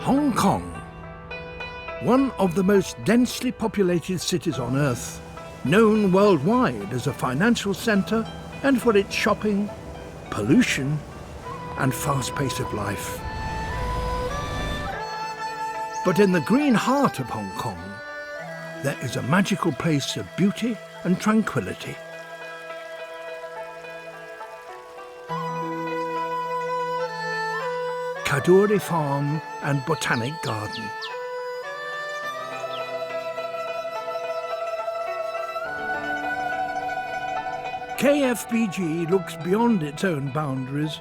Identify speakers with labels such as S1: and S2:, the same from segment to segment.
S1: Hong Kong, one of the most densely populated cities on Earth, known worldwide as a financial centre and for its shopping, pollution and fast pace of life. But in the green heart of Hong Kong, there is a magical place of beauty and tranquillity. Kadoorie Farm and Botanic Garden. KFBG looks beyond its own boundaries,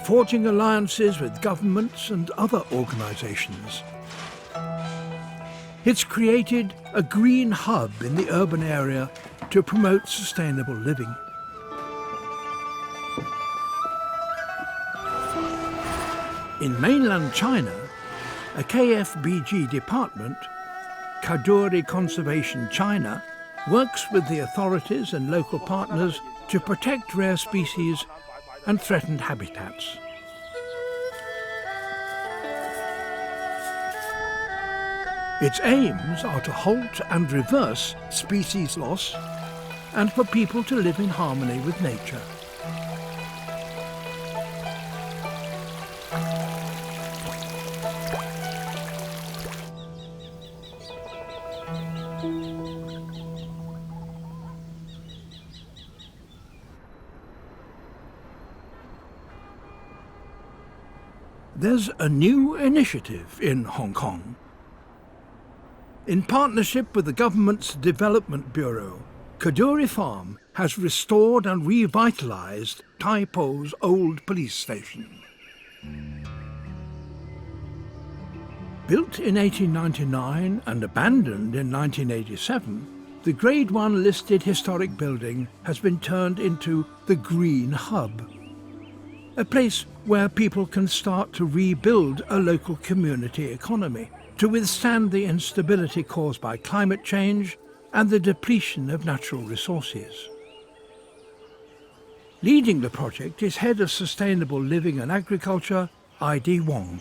S1: forging alliances with governments and other organisations. It's created a green hub in the urban area to promote sustainable living. In mainland China, a KFBG department, Kadoorie Conservation China, works with the authorities and local partners to protect rare species and threatened habitats. Its aims are to halt and reverse species loss and for people to live in harmony with nature. There's a new initiative in Hong Kong. In partnership with the government's Development Bureau, Kadoorie Farm has restored and revitalised Tai Po's old police station. Built in 1899 and abandoned in 1987, the Grade 1 listed historic building has been turned into the Green Hub, a place where people can start to rebuild a local community economy to withstand the instability caused by climate change and the depletion of natural resources. Leading the project is Head of Sustainable Living and Agriculture, I.D. Wong.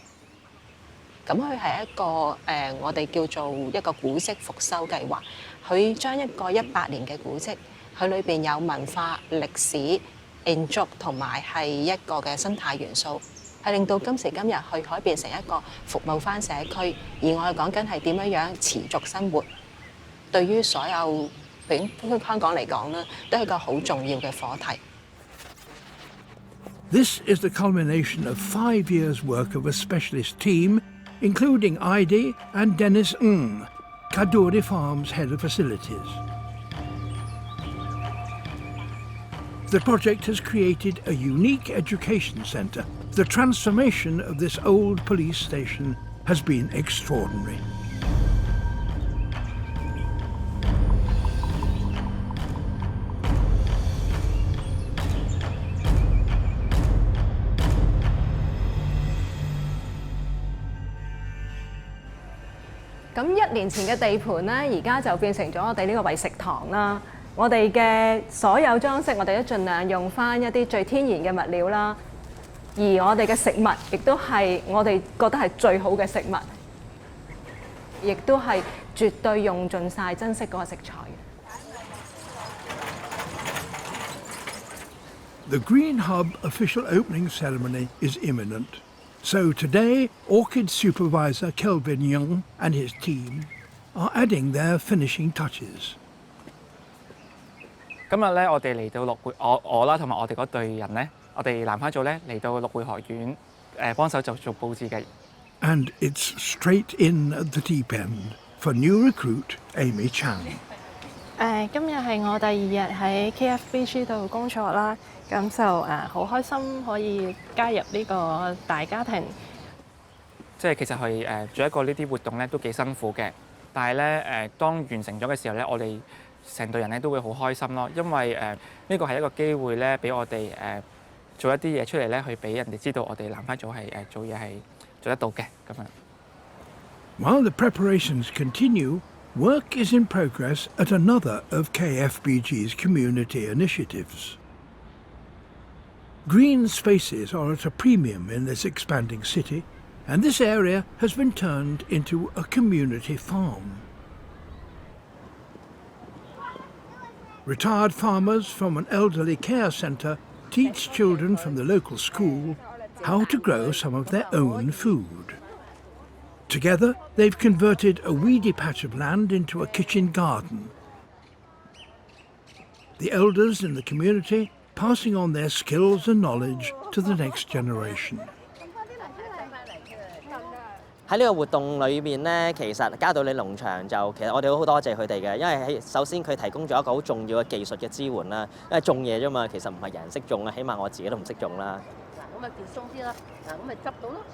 S2: 咁佢係一個我哋叫做一個古蹟復修計劃。佢將一個100年嘅古蹟，佢裏邊有文化、歷史、建築同埋係一個嘅生態元素，係令到今時今日佢可以變成一個服務翻社區。而我哋講緊係點樣持續生活，對於所有俾香港嚟講咧，都係一個好重要嘅課題。
S1: This is the culmination of 5 years' work of a specialist team, including ID and Dennis Ng, Kadoorie Farm's head of facilities. The project has created a unique education centre. The transformation of this old police station has been extraordinary.
S3: 咁1年前嘅地盤咧，而家就變成咗我哋呢個為食堂啦。我哋嘅所有裝飾，我哋都盡量用翻一啲最天然嘅物料啦。而我哋嘅食物，亦都係我哋覺得係最好嘅食物，亦都係絕對用盡晒珍惜嗰個食材。
S1: The Green Hub official opening ceremony is imminent. So today, Orchid Supervisor Kelvin Young and his team are adding their finishing touches.
S4: 今日咧，我哋嚟到綠匯，我啦同埋我哋嗰隊人咧，我哋南花組咧嚟到綠匯學院幫手做佈置嘅。
S1: And it's straight in at the deep end for new recruit Amy Chan.
S5: 今日係我第2日喺 KFBG 度工作啦，咁就好開心可以加入呢個大家庭。
S4: 即係其實係做一個呢啲活動咧都幾辛苦嘅，但係咧當完成咗嘅時候咧，我哋成隊人咧都會好開心咯，因為呢個係一個機會咧，俾我哋做一啲嘢出嚟咧，去俾人哋知道我哋南花組係做嘢係做得到嘅咁樣。
S1: While the preparations continue, work is in progress at another of KFBG's community initiatives. Green spaces are at a premium in this expanding city, and this area has been turned into a community farm. Retired farmers from an elderly care centre teach children from the local school how to grow some of their own food. Together, they've converted a weedy patch of land into a kitchen garden. The elders in the community passing on their skills and knowledge to the next generation.
S6: 喺呢個活動裏面咧，其實嘉道理農場其實我哋好多謝佢哋嘅，因為首先佢提供咗一個好重要嘅技術嘅支援啦。因為種嘢啫嘛，其實唔係人人識種啊，起碼我自己都唔識種啦。
S7: 嗱，咁咪健鬆啲啦，嗱，咁咪執到咯。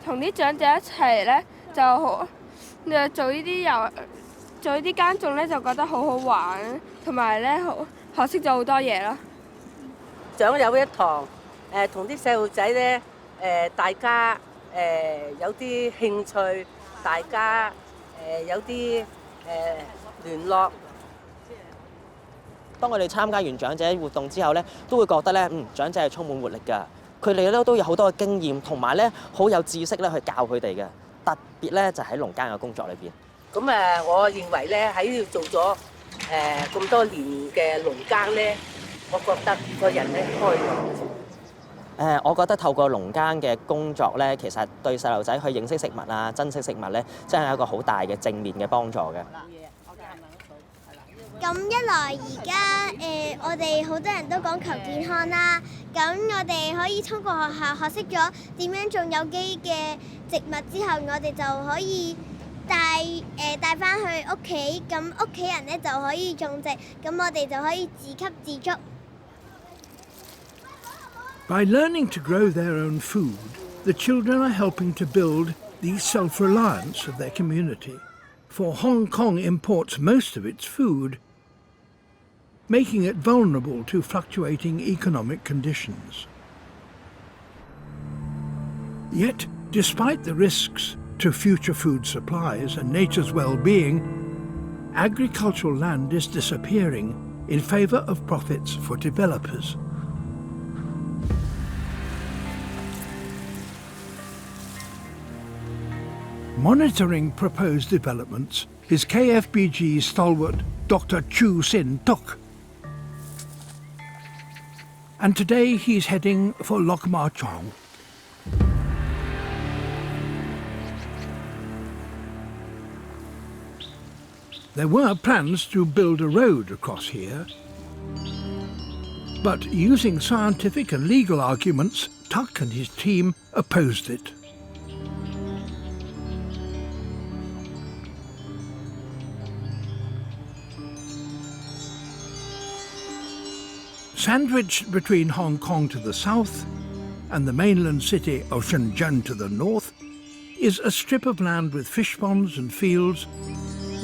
S8: 同啲長者一齊咧，就好做呢啲耕種咧，就覺得好好玩，同埋咧學識咗好多嘢咯。
S7: 長有一堂同啲細路仔咧大家有啲興趣，大家有啲聯絡。
S6: 當我哋參加完長者活動之後咧，都會覺得咧，長者係充滿活力㗎。佢哋咧都有好多嘅經驗，同埋咧好有知識咧去教佢哋嘅。特別咧就喺農耕嘅工作裏邊。
S7: 咁我認為咧喺呢度做咗咁多年嘅農耕咧，我覺得個人咧開朗。
S6: 我覺得透過農耕嘅工作咧，其實對細路仔去認識食物啊、珍惜食物咧，真係一個好大嘅正面嘅幫助嘅。
S9: 咁一來而家我哋好多人都講求健康啦，咁我哋可以通過學校學識咗點樣種有機嘅植物之後，我哋就可以帶翻去屋企，咁屋企人咧就可以種植，咁我哋就可以自給自足。
S1: By learning to grow their own food, the children are helping to build the self-reliance of their community. For Hong Kong imports most of its food, making it vulnerable to fluctuating economic conditions. Yet, despite the risks to future food supplies and nature's well-being, agricultural land is disappearing in favour of profits for developers. Monitoring proposed developments is KFBG stalwart Dr. Chu Sin Tok. And today he's heading for Lok Ma Chau. There were plans to build a road across here, but using scientific and legal arguments, Tuck and his team opposed it. Sandwiched between Hong Kong to the south and the mainland city of Shenzhen to the north is a strip of land with fish ponds and fields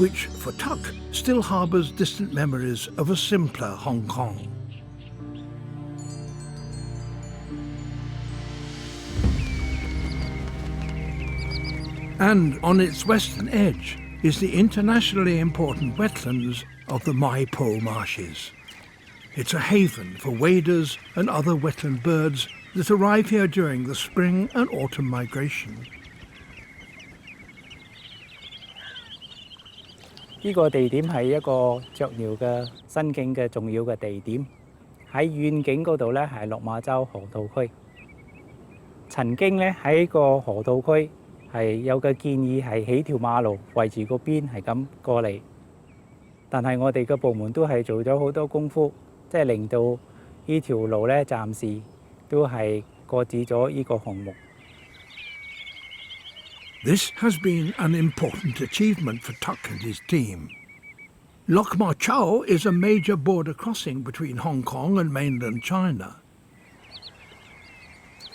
S1: which, for Tuck, still harbours distant memories of a simpler Hong Kong. And on its western edge is the internationally important wetlands of the Mai Po marshes. It's a haven for waders and other wetland birds that arrive here during the spring and autumn migration.
S10: 呢個地點係一個雀鳥嘅新境嘅重要嘅地點，喺遠景嗰度咧係落馬洲河套區。曾經咧喺個河套區係有個建議係起條馬路圍住個邊係咁過嚟，但係我哋嘅部門都係做咗好多功夫，即係令到呢條路咧暫時都係擱置咗呢個項目。
S1: This has been an important achievement for Tuck and his team. Lok Ma Chau is a major border crossing between Hong Kong and mainland China.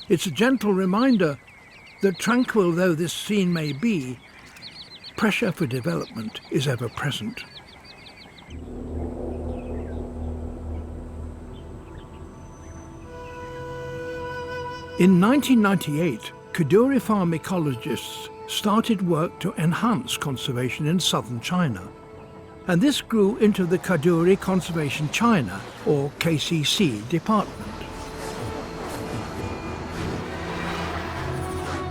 S1: It's a gentle reminder that, tranquil though this scene may be, pressure for development is ever present. In 1998, Kadoorie farm ecologists started work to enhance conservation in southern China, and this grew into the Kadoorie Conservation China, or KCC, department.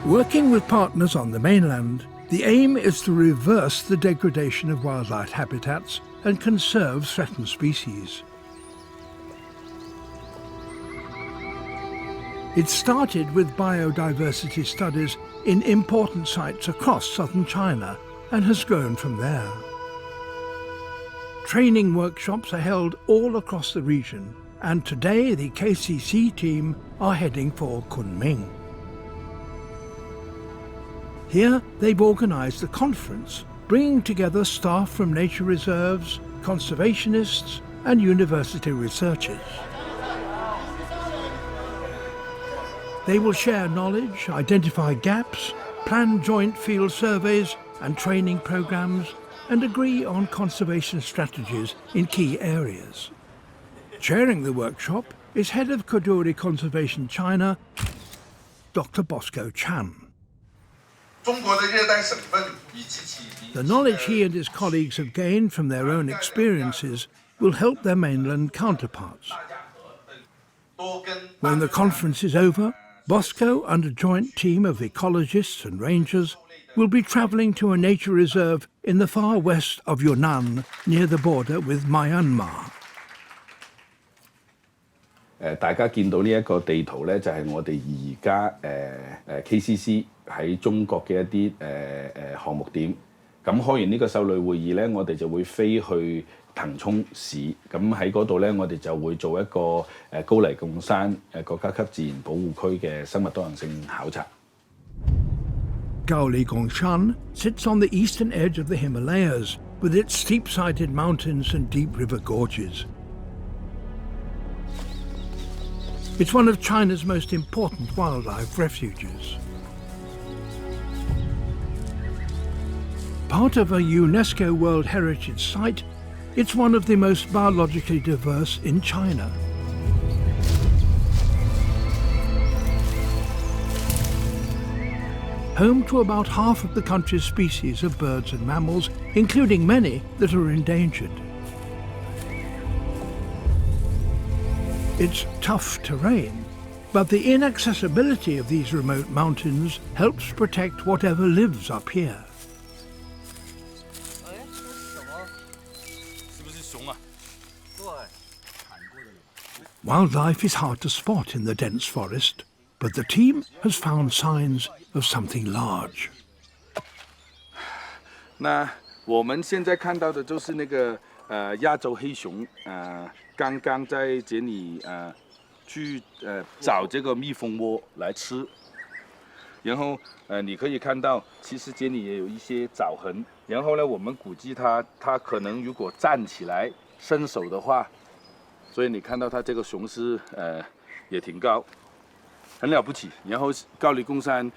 S1: Working with partners on the mainland, the aim is to reverse the degradation of wildlife habitats and conserve threatened species. It started with biodiversity studies in important sites across southern China and has grown from there. Training workshops are held all across the region, and today the KCC team are heading for Kunming. Here they've organised a conference, bringing together staff from nature reserves, conservationists and university researchers. They will share knowledge, identify gaps, plan joint field surveys and training programmes, and agree on conservation strategies in key areas. Chairing the workshop is Head of Kadoorie Conservation China, Dr. Bosco Chan. The knowledge he and his colleagues have gained from their own experiences will help their mainland counterparts. When the conference is over, Bosco and a joint team of ecologists and rangers will be travelling to a nature reserve in the far west of Yunnan, near the border with Myanmar.
S11: 大家見到呢一個地圖咧，就係我哋而家KCC 喺中國嘅一啲項目點。咁開完呢個獸類會議咧，我哋就會飛去騰衝市。咁喺嗰度咧，我哋就會做一個高黎貢山國家級自然保護區嘅生物多樣性考察。
S1: Gaoligongshan sits on the eastern edge of the Himalayas, with its steep-sided mountains and deep river gorges. It's one of China's most important wildlife refuges. Part of a UNESCO World Heritage Site, it's one of the most biologically diverse in China. Home to about half of the country's species of birds and mammals, including many that are endangered. It's tough terrain, but the inaccessibility of these remote mountains helps protect whatever lives up here. Wildlife is hard to spot in the dense forest, but the team has found signs of something large.
S11: 那我们现在看到的就是那个亚洲黑熊，刚刚在这里去找这个蜜蜂窝来吃，然后你可以看到，其实这里也有一些爪痕。然后呢，我们估计它可能如果站起来伸手的话，所以你看到它这个雄狮也挺高，很了不起。然后高黎贡山。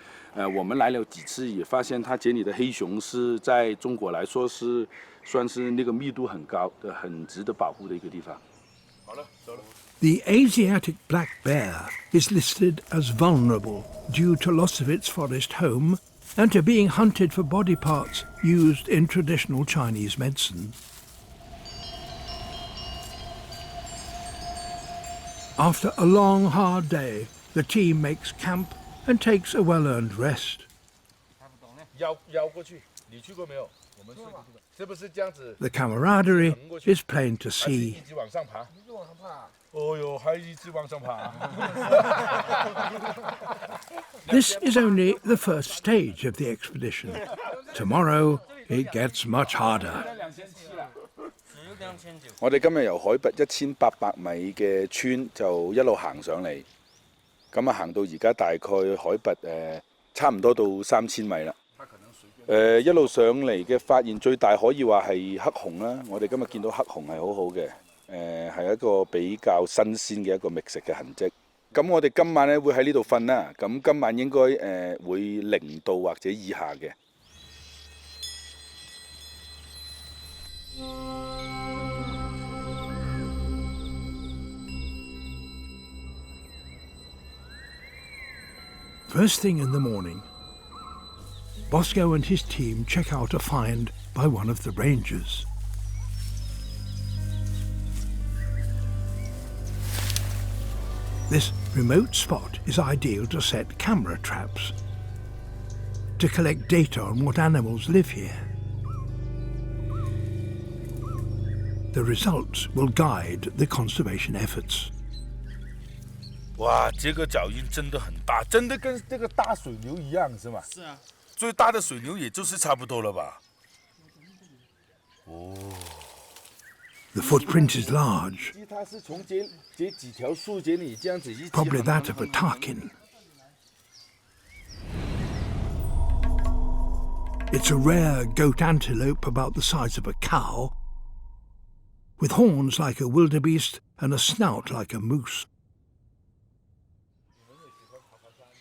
S11: 我们来了几次，也发现它这里的黑熊是在中国来说是算是那个密度很高的、很值得保护的一个地方。好了，走了。
S1: The Asiatic black bear is listed as vulnerable due to loss of its forest home and to being hunted for body parts used in traditional Chinese medicine. After a long, hard day, the team makes camp and takes a well-earned rest. The camaraderie is plain to see. This is only the first stage of the expedition. Tomorrow it gets much harder.
S11: 我哋今日由海拔1800米嘅村就一路行上嚟。咁行到而家大概海拔差唔多到3000米啦。一路上嚟嘅發現最大可以話係黑熊啦。我哋今日見到黑熊係好好嘅，係一個比較新鮮嘅一個覓食嘅痕跡。咁我哋今晚咧會喺呢度瞓啦。咁今晚應該會0度或者以下嘅。
S1: First thing in the morning, Bosco and his team check out a find by one of the rangers. This remote spot is ideal to set camera traps. to collect data on what animals live here. The results will guide the conservation efforts.
S11: 哇，这个脚印真的很大，真的跟这个大水牛一样，是吗？是啊，最大的水牛也就是差不多了吧？哦。
S1: The footprint is large,
S11: 它是从这几条树这里这样子一。
S1: probably that of a tarkin. It's a rare goat antelope about the size of a cow, with horns like a wildebeest and a snout like a moose.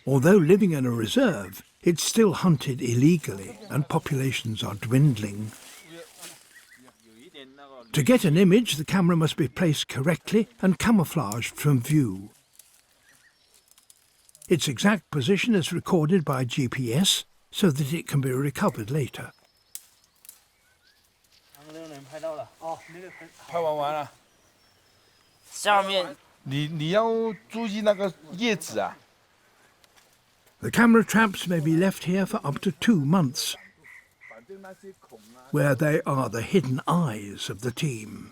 S1: Although living in a reserve, it's still hunted illegally and populations are dwindling. To get an image, the camera must be placed correctly and camouflaged from view. Its exact position is recorded by GPS so that it can be recovered later.
S11: 拍完了。下面你要注意那个叶子啊。
S1: The camera traps may be left here for up to 2 months, where they are the hidden eyes of the team.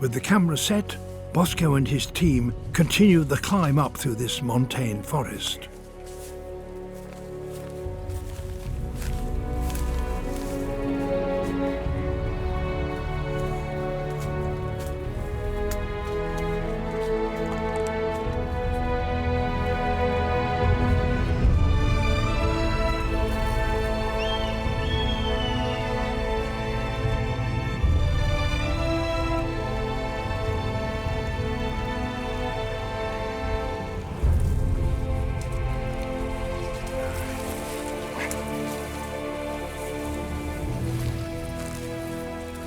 S1: With the camera set, Bosco and his team continue the climb up through this montane forest.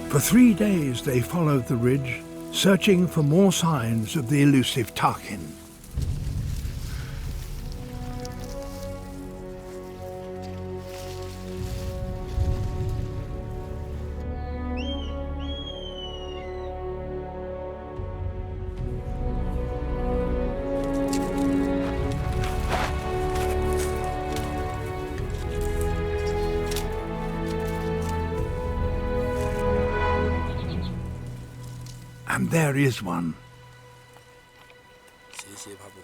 S1: For 3 days they followed the ridge, searching for more signs of the elusive tarkin. And there is one.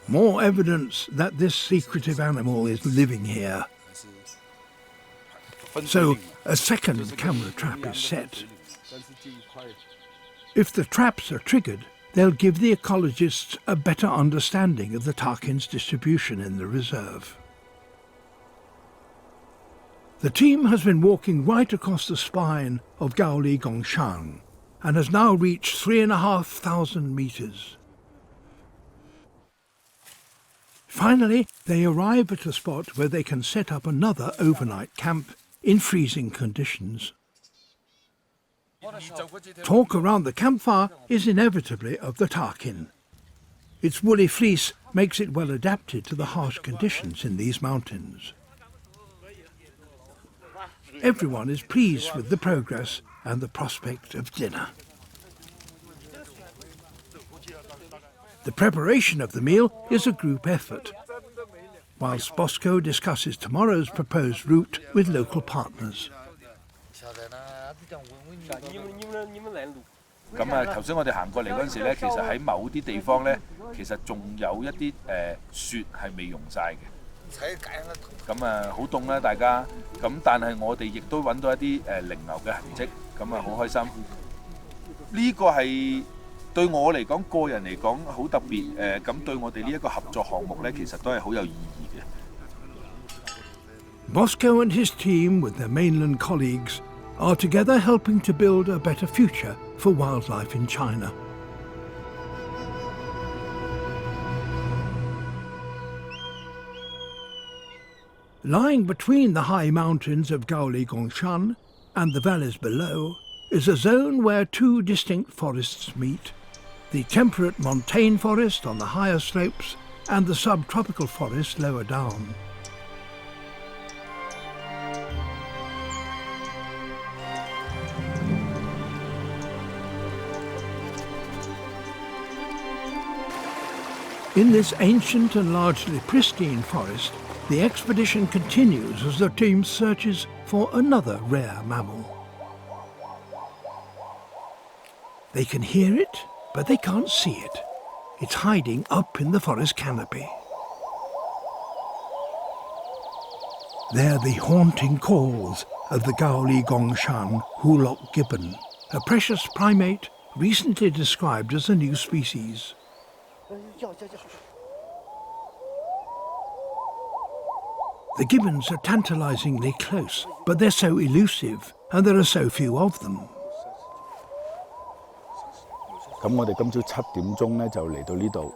S1: More evidence that this secretive animal is living here. So a second camera trap is set. If the traps are triggered, they'll give the ecologists a better understanding of the tarkin's distribution in the reserve. The team has been walking right across the spine of Gaoli Gongshan and has now reached 3,500 meters. Finally, they arrive at a spot where they can set up another overnight camp in freezing conditions. Talk around the campfire is inevitably of the tarkin. Its woolly fleece makes it well adapted to the harsh conditions in these mountains. Everyone is pleased with the progress and the prospect of dinner. The preparation of the meal is a group effort, whilst Bosco discusses tomorrow's proposed route with local partners.
S11: 咁啊，頭先我哋行過嚟嗰陣時咧，其實喺某啲地方咧，其實仲有一啲雪係未溶晒嘅。咁啊，好凍啦，大家。咁但係我哋亦都揾到一啲靈牛嘅痕跡，咁啊好開心。呢個係對我嚟講，個人嚟講好特別。咁對我哋呢一個合作項目咧，其實都係好有意義嘅。
S1: Bosco and his team, with their mainland colleagues, are together helping to build a better future for wildlife in China. Lying between the high mountains of Gaoli Gongshan and the valleys below is a zone where two distinct forests meet: the temperate montane forest on the higher slopes and the subtropical forest lower down. In this ancient and largely pristine forest, the expedition continues as the team searches for another rare mammal. They can hear it, but they can't see it. It's hiding up in the forest canopy. They're the haunting calls of the Gaoli Gongshan Hulok gibbon, a precious primate recently described as a new species. The gibbons are tantalizingly close, but they're so elusive, and there are so few of them.
S12: 咁我哋今朝7點鐘咧就嚟到呢度，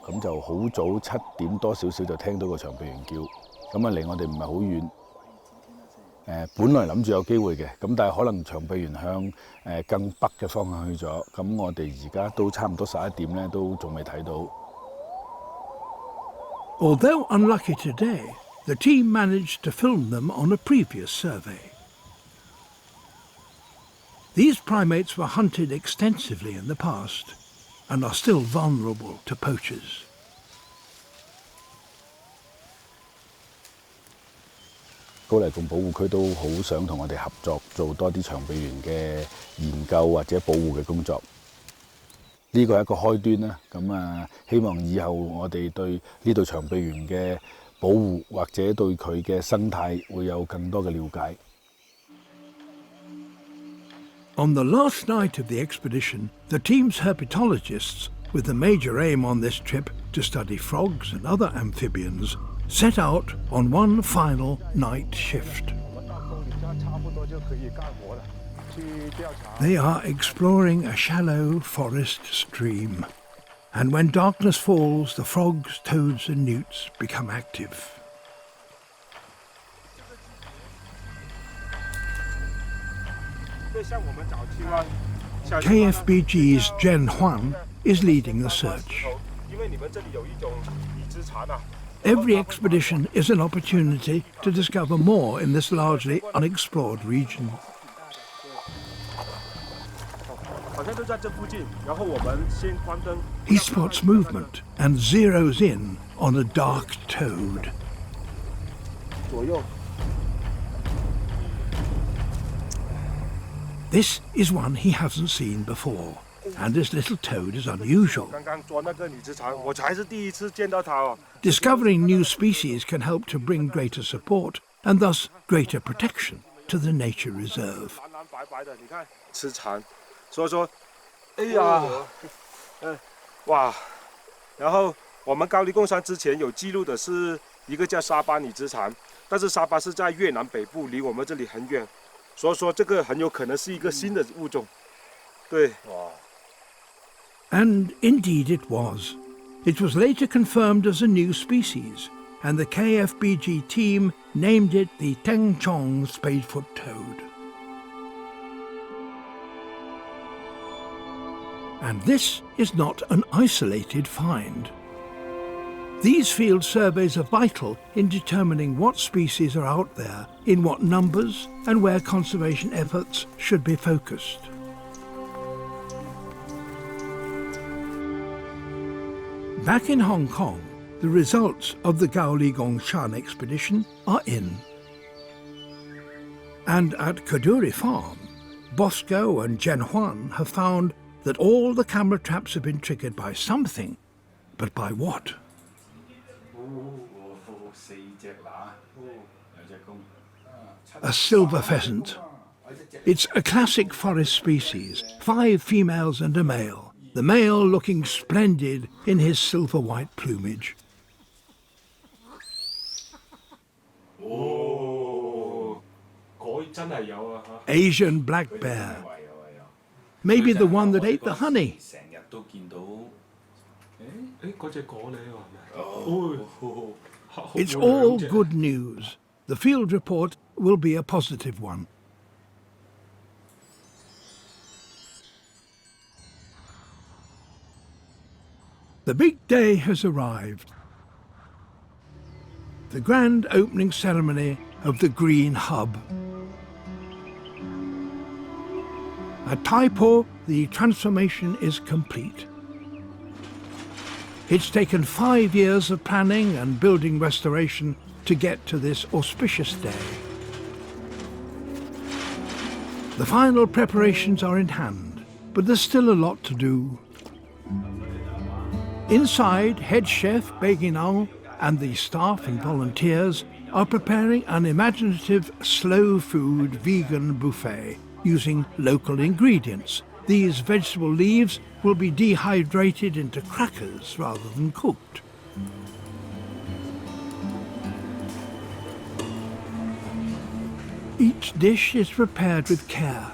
S12: 咁就好早7點多少少就聽到個長臂猿叫，咁啊離我哋唔係好遠。本來諗住有機會嘅，咁但係可能長臂猿向更北嘅方向去咗，咁我哋而家都差唔多11點咧，都仲未睇到。
S1: Although unlucky today, the team managed to film them on a previous survey. These primates were hunted extensively in the past and are still vulnerable to poachers.
S12: 高黎貢保護區都好想同我哋合作，做多啲長臂猿嘅研究或者保護嘅工作。呢個係一個開端啦。咁啊，希望以後我哋對呢度長臂猿嘅保護或者對佢嘅生態會有更多嘅了解。
S1: On the last night of the expedition, the team's herpetologists, with the major aim on this trip to study frogs and other amphibians, set out on one final night shift. They are exploring a shallow forest stream, and when darkness falls, the frogs, toads and newts become active. KFBG's Zhen Huan is leading the search. Every expedition is an opportunity to discover more in this largely unexplored region. He spots movement and zeroes in on a dark toad. This is one he hasn't seen before, and this little toad is unusual. Discovering new species can help to bring greater support and thus greater protection to the nature reserve.
S13: 所以说，哎呀，哇！然后我们高黎贡山之前有记录的是一个叫沙巴拟枝蝉，但是沙巴是在越南北部，离我们这里很远，所以说这个很有可能是一个新的物种。对。哇。
S1: And indeed it was. It was later confirmed as a new species, and the KFBG team named it the Tengchong spadefoot toad. And this is not an isolated find. These field surveys are vital in determining what species are out there, in what numbers, and where conservation efforts should be focused. Back in Hong Kong, the results of the Gaoli Gongshan expedition are in. And at Kadoorie Farm, Bosco and Zhen Huan have found that all the camera traps have been triggered by something, but by what? A silver pheasant. It's a classic forest species, 5 females and a male, the male looking splendid in his silver-white plumage. Asian black bear. Maybe the one that ate the honey. It's all good news. The field report will be a positive one. The big day has arrived. The grand opening ceremony of the Green Hub. At Tai Po, the transformation is complete. It's taken 5 years of planning and building restoration to get to this auspicious day. The final preparations are in hand, but there's still a lot to do. Inside, head chef Beginang and the staff and volunteers are preparing an imaginative slow food vegan buffet using local ingredients. These vegetable leaves will be dehydrated into crackers rather than cooked. Each dish is prepared with care.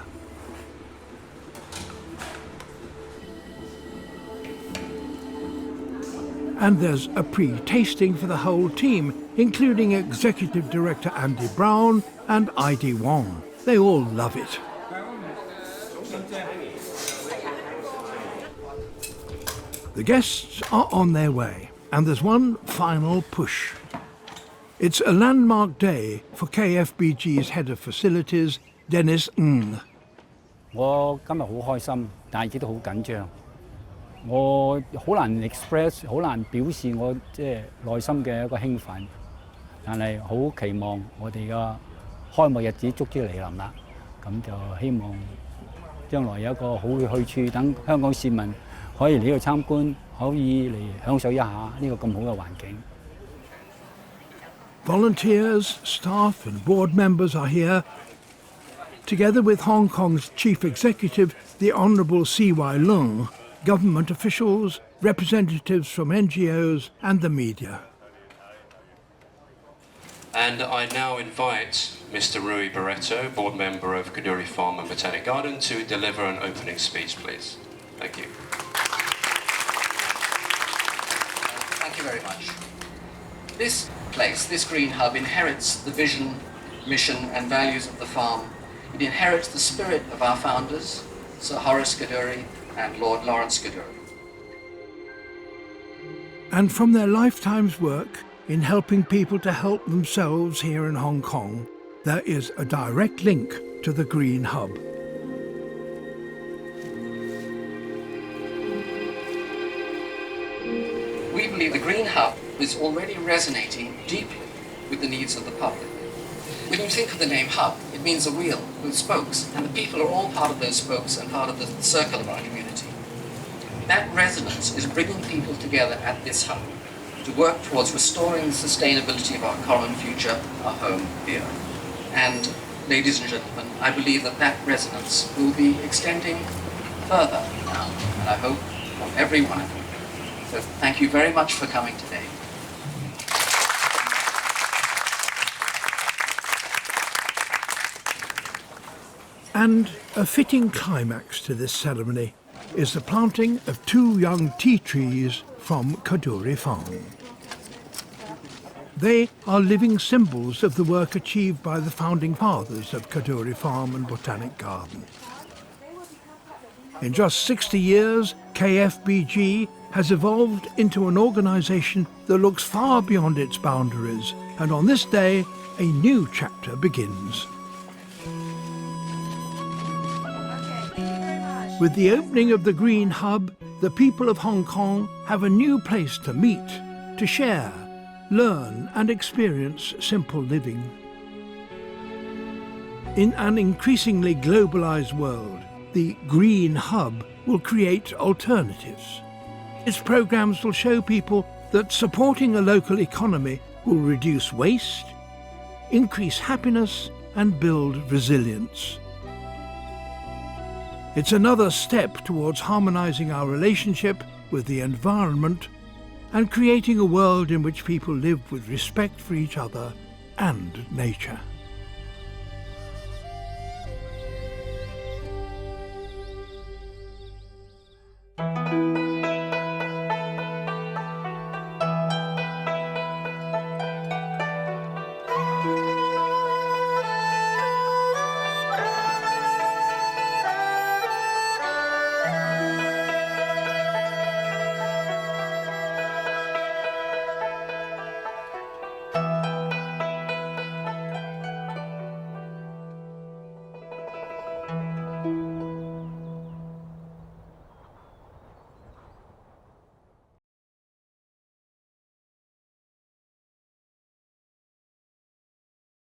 S1: And there's a pre-tasting for the whole team, including Executive Director Andy Brown and ID Wong. They all love it. The guests are on their way, and there's one final push. It's a landmark day for KFBG's Head of Facilities, Dennis Ng.
S14: 我今日好開心，但係亦都好緊張。我好難 express， 好難表示我內心嘅一個興奮，但係好期望我哋嘅開幕日子終於嚟臨啦。咁就希望將來有一個好嘅去處，等香港市民可以嚟呢度參觀，可以嚟享受一下呢個咁好嘅環境。
S1: Volunteers, staff and board members are here, together with Hong Kong's Chief Executive, the Honourable C.Y. Leung, government officials, representatives from NGOs and the media.
S15: And I now invite Mr. Rui Barreto, board member of Kadoorie Farm and Botanic Garden, to deliver an opening speech, please. Thank you.
S16: Thank you very much. This place, this green hub, inherits the vision, mission and values of the farm. It inherits the spirit of our founders, Sir Horace Kadoorie and Lord Lawrence Kadoorie.
S1: And from their lifetime's work in helping people to help themselves here in Hong Kong, there is a direct link to the Green Hub.
S16: We believe the Green Hub is already resonating deeply with the needs of the public. When you think of the name hub, it means a wheel with spokes, and the people are all part of those spokes and part of the circle of our community. That resonance is bringing people together at this hub to work towards restoring the sustainability of our common future, our home here. And, ladies and gentlemen, I believe that that resonance will be extending further now, and I hope from every one of you. So thank you very much for coming today.
S1: And a fitting climax to this ceremony is the planting of 2 young tea trees from Kadoorie Farm. They are living symbols of the work achieved by the founding fathers of Kadoorie Farm and Botanic Garden. In just 60 years, KFBG has evolved into an organisation that looks far beyond its boundaries, and on this day, a new chapter begins. With the opening of the Green Hub, the people of Hong Kong have a new place to meet, to share, learn and experience simple living. In an increasingly globalised world, the Green Hub will create alternatives. Its programmes will show people that supporting a local economy will reduce waste, increase happiness and build resilience. It's another step towards harmonising our relationship with the environment and creating a world in which people live with respect for each other and nature.